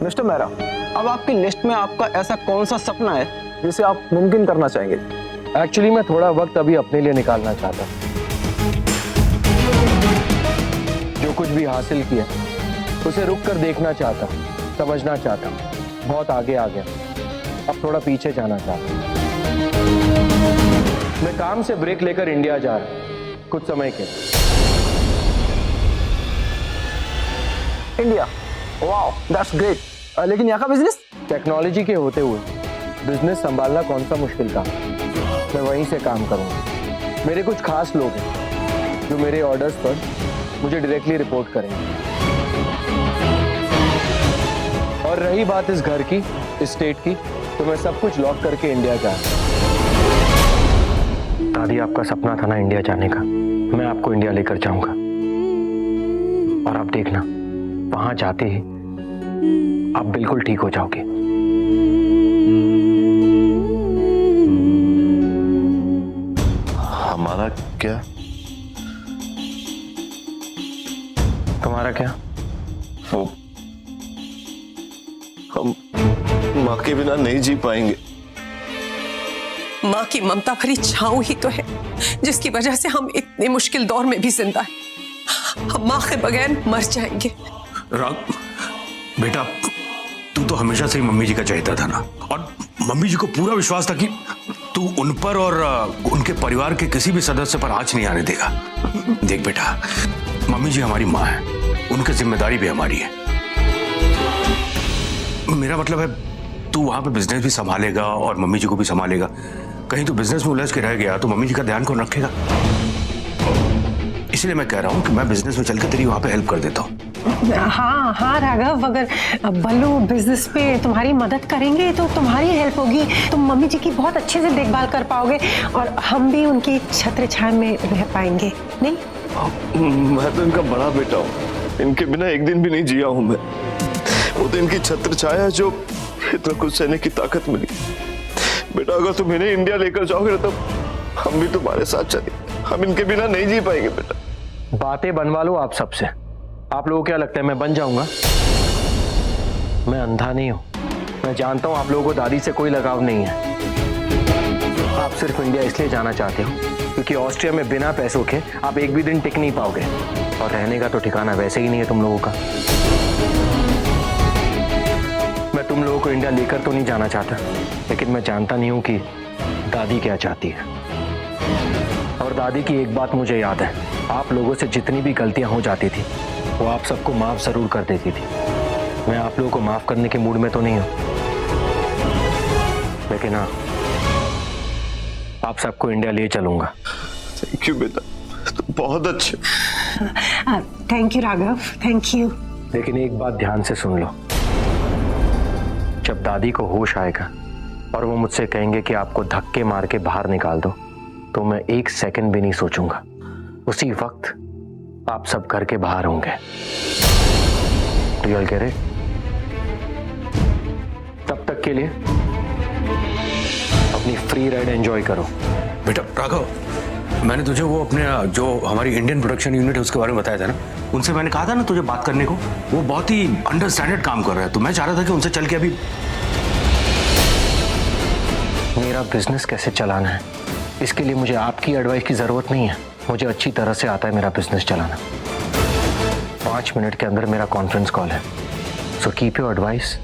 Mister Mehra, अब आपकी list में आपका ऐसा कौन सा सपना है जिसे आप मुमकिन करना चाहेंगे? एक्चुअली मैं थोड़ा वक्त अभी अपने लिए निकालना चाहता हूँ। जो कुछ भी हासिल किया उसे रुक कर देखना चाहता हूँ, समझना चाहता हूँ। बहुत आगे आ गया, अब थोड़ा पीछे जाना चाहता हूँ। मैं काम से ब्रेक लेकर इंडिया जा रहा हूँ कुछ समय के। इंडिया? Wow, that's great. लेकिन यहाँ का बिजनेस? टेक्नोलॉजी के होते हुए बिजनेस संभालना कौन सा मुश्किल काम है। मैं वहीं से काम करूंगा। मेरे कुछ खास लोग हैं जो मेरे ऑर्डर्स पर मुझे डायरेक्टली रिपोर्ट करेंगे। और रही बात इस घर की, इस स्टेट की, तो मैं सब कुछ लॉक करके इंडिया जा रहा हूं। दादी, आपका सपना था ना इंडिया जाने का, मैं आपको इंडिया लेकर जाऊंगा। और आप देखना, वहां जाते ही आप बिल्कुल ठीक हो जाओगे। हमारा क्या? तुम्हारा क्या? वो हम माँ के बिना नहीं जी पाएंगे। माँ की ममता भरी छांव ही तो है जिसकी वजह से हम इतने मुश्किल दौर में भी जिंदा हैं। हम माँ के बगैर मर जाएंगे। राग, बेटा तू तो हमेशा से ही मम्मी जी का चाहता था ना, और मम्मी जी को पूरा विश्वास था कि तू उन पर और उनके परिवार के किसी भी सदस्य पर आंच नहीं आने देगा। देख बेटा, मम्मी जी हमारी माँ है, उनकी जिम्मेदारी भी हमारी है। मेरा मतलब है तू वहां पे बिजनेस भी संभालेगा और मम्मी जी को भी संभालेगा। कहीं तो बिजनेस में उलझ के रह गया तो मम्मी जी का ध्यान कौन रखेगा? इसलिए मैं कह रहा हूँ कि मैं बिजनेस में चलकर तेरी वहां पे हेल्प कर देता हूँ। हाँ हाँ राघव, अगर बल्लू बिजनेस पे तुम्हारी मदद करेंगे तो तुम्हारी हेल्प होगी। तुम मम्मी जी की बहुत अच्छे से देखभाल कर पाओगे और हम भी उनकी छत्र छाया में रह पाएंगे, नहीं? मैं तो इनका बड़ा बेटा हूँ, इनके बिना एक दिन भी नहीं जिया हूँ मैं। वो तो इनकी छत्र छाया जो इतना कुछ सहने की ताकत मिली। बेटा अगर तुम इन्हें इंडिया लेकर जाओगे ना, तब हम भी तुम्हारे साथ चलेंगे। हम इनके बिना नहीं जी पाएंगे बेटा। बातें बनवा लो आप सबसे। आप लोगों को क्या लगता है मैं बन जाऊंगा? मैं अंधा नहीं हूं। मैं जानता हूं आप लोगों को दादी से कोई लगाव नहीं है। आप सिर्फ इंडिया इसलिए जाना चाहते हो क्योंकि ऑस्ट्रिया में बिना पैसों के आप एक भी दिन टिक नहीं पाओगे, और रहने का तो ठिकाना वैसे ही नहीं है तुम लोगों का। मैं तुम लोगों को इंडिया लेकर तो नहीं जाना चाहता, लेकिन मैं जानता नहीं हूं कि दादी क्या चाहती है। और दादी की एक बात मुझे याद है, आप लोगों से जितनी भी गलतियां हो जाती थी वो आप सबको माफ जरूर कर देती थी। मैं आप लोगों को माफ करने के मूड में तो नहीं हूं, लेकिन हाँ, आप सबको इंडिया ले चलूंगा। थैंक यू बेटा, तुम बहुत अच्छे। Thank you Raghav, thank you. लेकिन एक बात ध्यान से सुन लो, जब दादी को होश आएगा और वो मुझसे कहेंगे कि आपको धक्के मार के बाहर निकाल दो, तो मैं एक सेकंड भी नहीं सोचूंगा। उसी वक्त आप सब घर के बाहर होंगे। रियल कह रहे? तब तक के लिए अपनी फ्री राइड एंजॉय करो। बेटा राघव, मैंने तुझे वो अपने जो हमारी इंडियन प्रोडक्शन यूनिट है उसके बारे में बताया था ना, उनसे मैंने कहा था ना तुझे बात करने को। वो बहुत ही अंडरस्टैंडेड काम कर रहा है, तो मैं चाह रहा था कि उनसे चल के अभी मेरा बिजनेस कैसे चलाना है, इसके लिए मुझे आपकी एडवाइस की जरूरत नहीं है। मुझे अच्छी तरह से आता है मेरा बिजनेस चलाना। 5 मिनट के अंदर मेरा कॉन्फ्रेंस कॉल है, so keep your advice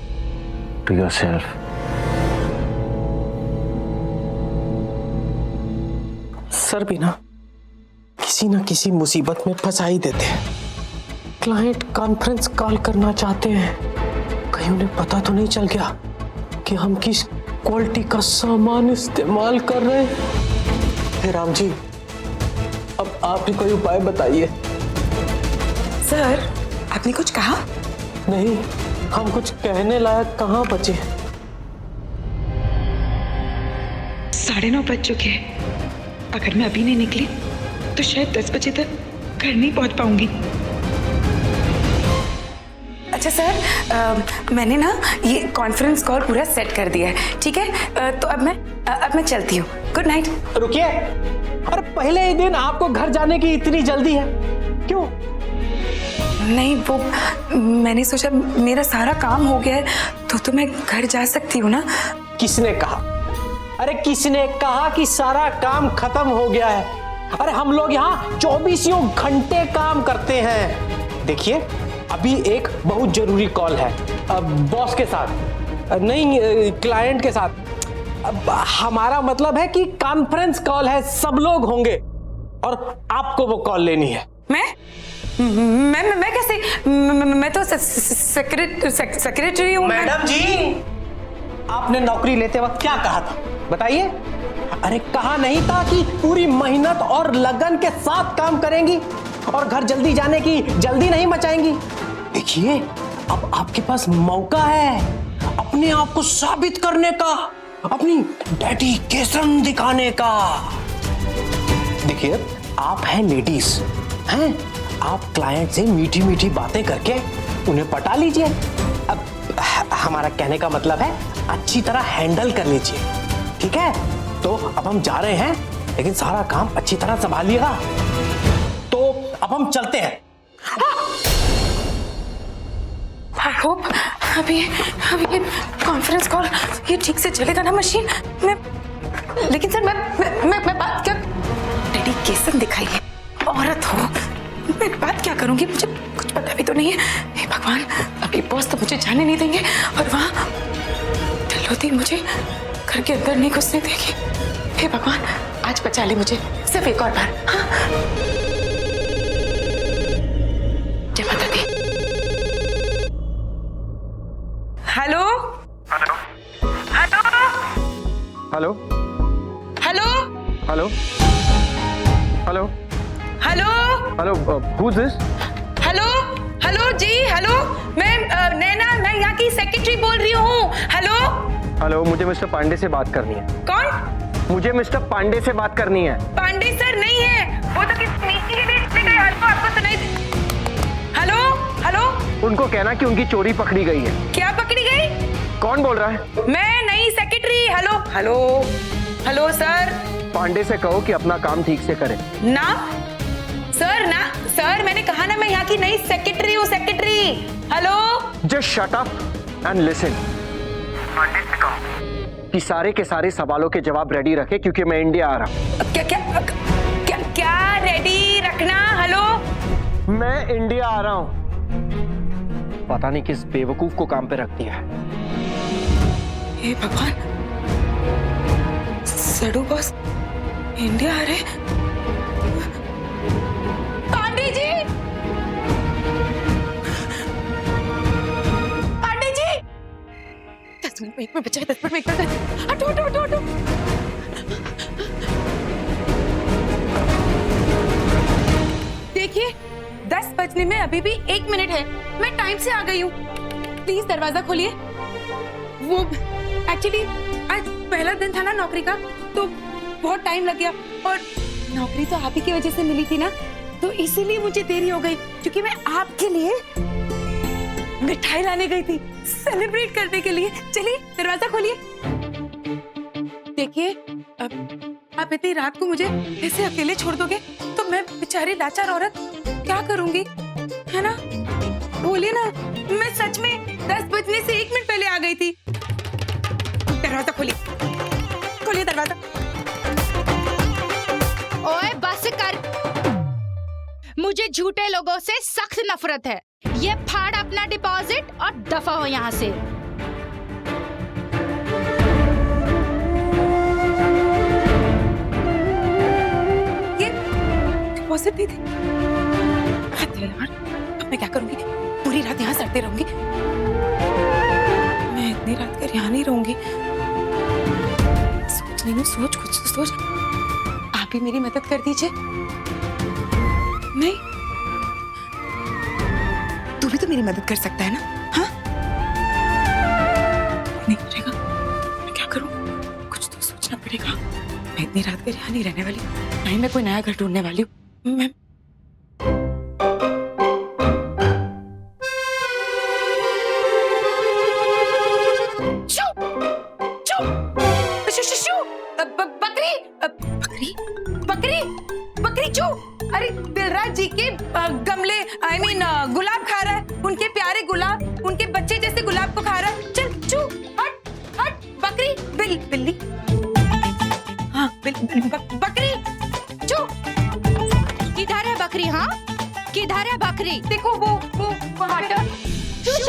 to yourself. Sir भी ना किसी मुसीबत में फंसा ही देते हैं। क्लाइंट कॉन्फ्रेंस कॉल करना चाहते हैं, कहीं उन्हें पता तो नहीं चल गया कि हम किस क्वालिटी का सामान इस्तेमाल कर रहे हैं। हे राम जी, अब आप ही कोई उपाय बताइए। सर, आपने कुछ कहा? नहीं, हम कुछ कहने लायक कहाँ बचे। 9:30 बज चुके हैं। अगर मैं अभी नहीं निकली तो शायद 10 बजे तक घर नहीं पहुंच पाऊंगी। अच्छा सर, मैंने ना ये कॉन्फ्रेंस कॉल पूरा सेट कर दिया है, ठीक है? तो अब मैं चलती हूँ। Good night. रुकिए, और पहले ही दिन आपको घर जाने की इतनी जल्दी है क्यों? नहीं, वो मैंने सोचा मेरा सारा काम हो गया है तो मैं घर जा सकती हूँ ना। किसने कहा? अरे किसने कहा कि सारा काम खत्म हो गया है? अरे हम लोग यहाँ 24 घंटे काम करते हैं। देखिए, अभी एक बहुत जरूरी कॉल है बॉस के साथ, नहीं क्लाइंट के साथ। अब हमारा मतलब है कि कॉन्फ्रेंस कॉल है, सब लोग होंगे और आपको वो कॉल लेनी है। मैं कैसे? मैं तो सेक्रेटरी हूँ। मैडम जी, आपने नौकरी लेते वक्त क्या कहा था बताइए? अरे कहा नहीं था कि पूरी मेहनत और लगन के साथ काम करेंगी और घर जल्दी जाने की जल्दी नहीं मचाएंगी। देखिए, अब आपके पास मौका है अपने आप को साबित करने का, अपनी डेडिकेशन दिखाने का। देखिए, आप हैं लेडीज, हैं? आप क्लाइंट से मीठी मीठी बातें करके उन्हें पटा लीजिए। अब हमारा कहने का मतलब है अच्छी तरह हैंडल कर लीजिए, ठीक है? तो अब हम जा रहे हैं, लेकिन सारा काम अच्छी तरह संभालिएगा। तो अब हम चलते हैं। आई होप अभी ये कॉन्फ्रेंस कॉल ये ठीक से चलेगा ना मशीन में। लेकिन सर मैं बात क्या, डेडिकेशन दिखाइए, औरत हो, मैं बात क्या करूंगी? मुझे कुछ पता भी तो नहीं है। हे भगवान, अभी बॉस तो मुझे जाने नहीं देंगे और वहाँ तिलोती मुझे घर के अंदर नहीं घुसने देगी। हे भगवान, आज बचा ले मुझे सिर्फ एक और बार। हाँ? जय माता दी। Hello hello hello hello hello hello hello hello, who's this? Hello hello जी, हेलो, मैं नैना, मैं यहाँ की सेक्रेटरी बोल रही हूँ। हेलो हेलो, मुझे मिस्टर पांडे से बात करनी है। कौन? मुझे मिस्टर पांडे से बात करनी है। पांडे सर नहीं है, वो तो किसी मीटिंग के लिए चले गए। हेलो, आपको सुनाई? हेलो हेलो, उनको कहना कि उनकी चोरी पकड़ी गई है। क्या पकड़ी गई? कौन बोल रहा है? मैं नई secretary. Hello hello hello sir. Pandey से कहो कि अपना काम ठीक से करे। ना सर, मैंने कहा ना मैं यहाँ की नई सेक्रेटरी हूँ, secretary. Hello, just shut up and listen. Pandey से कहो कि सारे के सारे सवालों के जवाब रेडी रखे, क्योंकि मैं इंडिया आ रहा हूँ। क्या रेडी रखना? हेलो, मैं इंडिया आ रहा हूँ। पता नहीं किस बेवकूफ को काम पे रख दिया है। हे भगवान, सडू बॉस इंडिया आ रहे। पांडे जी, पांडे जी, 10 मिनट में एक में बचा है, 10 मिनट में एक में। हटो। देखिए, 10 बजने में अभी भी 1 मिनट है। मैं टाइम से आ गई हूँ। प्लीज दरवाजा खोलिए। वो एक्चुअली आज पहला दिन था ना नौकरी का, तो बहुत टाइम लग गया और नौकरी तो आप ही की वजह से मिली थी ना, तो इसीलिए मुझे देरी हो गई, क्योंकि मैं आपके लिए मिठाई लाने गई थी सेलिब्रेट करने के लिए। चलिए दरवाजा खोलिए। देखिए, अब आप इतनी रात को मुझे ऐसे अकेले छोड़ दोगे तो मैं बेचारी लाचार औरत क्या करूंगी, है ना? बोलिए ना, मैं सच में 10 बजने से 1 मिनट पहले आ गई थी। दरवाजा खोलिए दरवाजा। ओए बस कर, मुझे झूठे लोगों से सख्त नफरत है। ये फाड़ अपना डिपॉजिट और दफा हो यहाँ से। ये डिपॉजिट दी थी। अब मैं क्या करूंगी? पूरी रात यहाँ सड़ते रहूंगी? मैं इतनी रात कर यहाँ नहीं रहूंगी। सोच नहीं, सोच, कुछ तो सोच। आप ही मेरी मदद कर दीजिए। नहीं, तू भी तो मेरी मदद कर सकता है ना? हाँ, नहीं करेगा? मैं क्या करूं? कुछ तो सोचना पड़ेगा। मैं इतनी रात कर यहाँ नहीं रहने वाली। नहीं, मैं कोई नया घर ढूंढने वाली हूँ। मैं बकरी चू। अरे दिलराज जी के गमले, I mean, गुलाब बच्चे जैसे गुलाब को खा रहा है। चल चू, हट हट। बकरी, बिल्ली। हाँ बकरी, चू। किधर है बकरी? हाँ, किधर है बकरी? देखो वो हटा।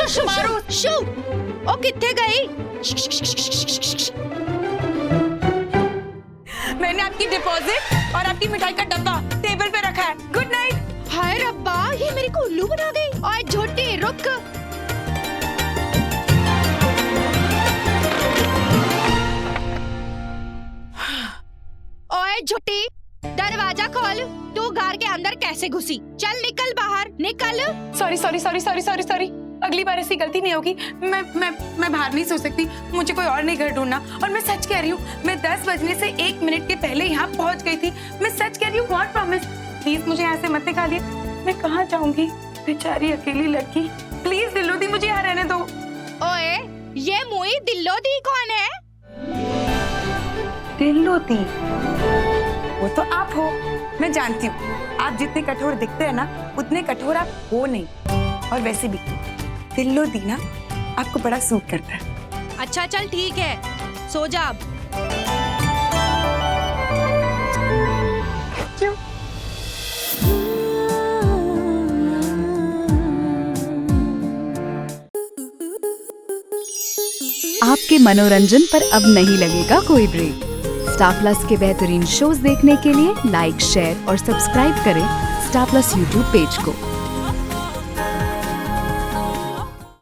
शू मारो, शू। ओ किथे गई? मैंने आपकी डिपॉजिट और आपकी मिठाई का डब्बा टेबल पे रखा है। Good night. हाय रब्बा, ये मेरी को उल्लू बना गई। ओए झूठी, रुक। ओए झूठी, दरवाजा खोल। तू घर के अंदर कैसे घुसी? चल निकल बाहर, निकल। सॉरी। अगली बार ऐसी गलती नहीं होगी। मैं बाहर नहीं सो सकती। मुझे कोई और नहीं घर ढूंढना। और मैं सच कह रही हूँ, मैं 10 बजने से 1 मिनट के पहले यहाँ पहुँच गई थी। मैं सच कह रही हूँ, गॉड प्रॉमिस। प्लीज मुझे यहाँ से मत निकालिए। मैं कहाँ जाऊंगी? बेचारी अकेली लड़की। प्लीज दिल्लोदी, मुझे यहाँ रहने दो। ओए, ये मुई दिल्लोदी कौन है? दिल्लोदी वो तो आप हो। मैं जानती हूँ, आप जितने कठोर दिखते हैं ना, उतने कठोर आप हो नहीं। और वैसे भी दिल्लोदी ना आपको बड़ा सूट करता है। अच्छा चल ठीक है, सो जा अब। क्यों? आपके मनोरंजन पर अब नहीं लगेगा कोई ब्रेक। स्टार प्लस के बेहतरीन शोज देखने के लिए लाइक, शेयर और सब्सक्राइब करें स्टार प्लस यूट्यूब पेज को।